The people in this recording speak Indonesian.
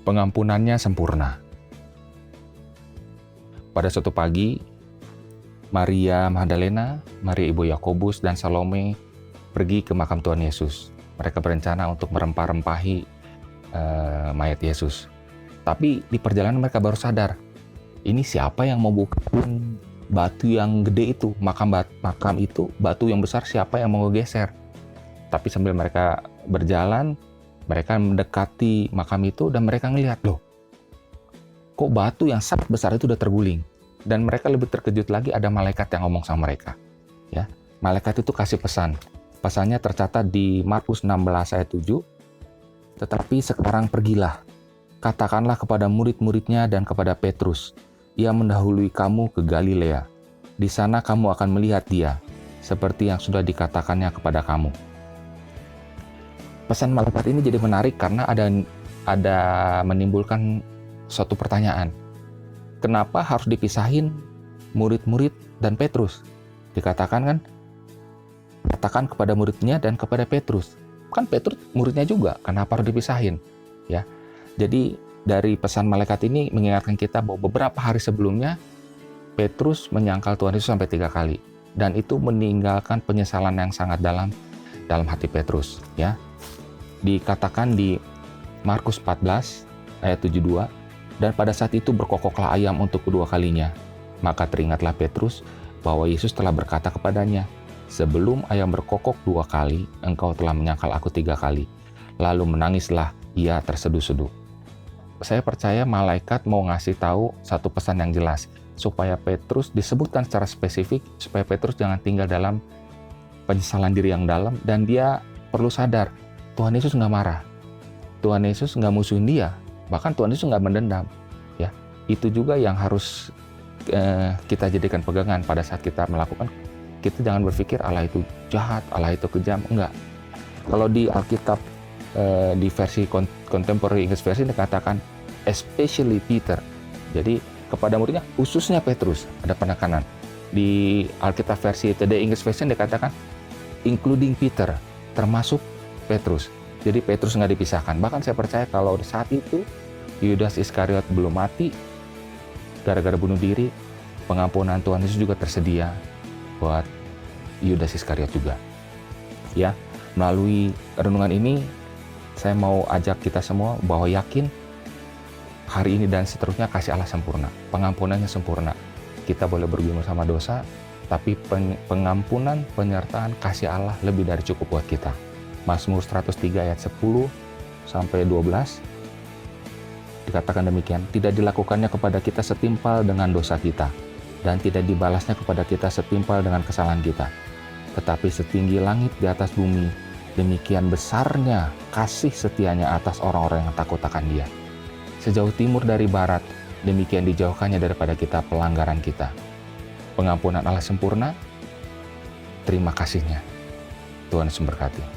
pengampunannya sempurna. Pada suatu pagi, Maria Magdalena, Maria Ibu Yakobus, dan Salome pergi ke makam Tuhan Yesus. Mereka berencana untuk merempah-rempahi mayat Yesus. Tapi di perjalanan mereka baru sadar, ini siapa yang mau bukain batu yang gede itu, makam itu, batu yang besar, siapa yang mau geser? Tapi sambil mereka berjalan, mereka mendekati makam itu dan mereka ngelihat, loh, kok batu yang sangat besar itu udah terguling. Dan mereka lebih terkejut lagi, ada malaikat yang ngomong sama mereka. Ya, malaikat itu kasih pesan. Pesannya tercatat di Markus 16 ayat 7. Tetapi sekarang pergilah, katakanlah kepada murid-muridnya dan kepada Petrus, ia mendahului kamu ke Galilea. Di sana kamu akan melihat dia, seperti yang sudah dikatakannya kepada kamu. Pesan malaikat ini jadi menarik karena ada menimbulkan suatu pertanyaan. Kenapa harus dipisahin murid-murid dan Petrus? Dikatakan kan, katakan kepada muridnya dan kepada Petrus. Kan Petrus muridnya juga, kenapa harus dipisahin? Ya, jadi dari pesan malaikat ini mengingatkan kita bahwa beberapa hari sebelumnya Petrus menyangkal Tuhan Yesus sampai 3 kali, dan itu meninggalkan penyesalan yang sangat dalam hati Petrus. Ya, dikatakan di Markus 14 ayat 72, dan pada saat itu berkokoklah ayam untuk kedua kalinya. Maka teringatlah Petrus bahwa Yesus telah berkata kepadanya, sebelum ayam berkokok 2 kali, engkau telah menyangkal aku 3 kali. Lalu menangislah ia terseduh-seduh. Saya percaya malaikat mau ngasih tahu satu pesan yang jelas, supaya Petrus disebutkan secara spesifik, supaya Petrus jangan tinggal dalam penyesalan diri yang dalam, dan dia perlu sadar, Tuhan Yesus nggak marah. Tuhan Yesus nggak musuhin dia, bahkan Tuhan Yesus nggak mendendam. Ya, itu juga yang harus kita jadikan pegangan pada saat kita melakukan. Kita jangan berpikir Allah itu jahat, Allah itu kejam, enggak. Kalau di Alkitab di versi Contemporary English Version dikatakan especially Peter. Jadi kepada muridnya, khususnya Petrus, ada penekanan. Di Alkitab versi Today English Version dikatakan including Peter, termasuk Petrus. Jadi Petrus nggak dipisahkan. Bahkan saya percaya kalau saat itu Yudas Iskariot belum mati gara-gara bunuh diri, pengampunan Tuhan Yesus juga tersedia buat Yudas Iskariot juga. Ya, melalui renungan ini saya mau ajak kita semua bahwa yakin hari ini dan seterusnya kasih Allah sempurna, pengampunannya sempurna. Kita boleh bergumul sama dosa, tapi pengampunan, penyertaan kasih Allah lebih dari cukup buat kita. Mazmur 103 ayat 10 sampai 12 dikatakan demikian, tidak dilakukannya kepada kita setimpal dengan dosa kita, dan tidak dibalasnya kepada kita setimpal dengan kesalahan kita. Tetapi setinggi langit di atas bumi, demikian besarnya kasih setianya atas orang-orang yang takut akan Dia. Sejauh timur dari barat, demikian dijauhkannya daripada kita pelanggaran kita. Pengampunan Allah sempurna, terima kasih-Nya. Tuhan Yesus memberkati.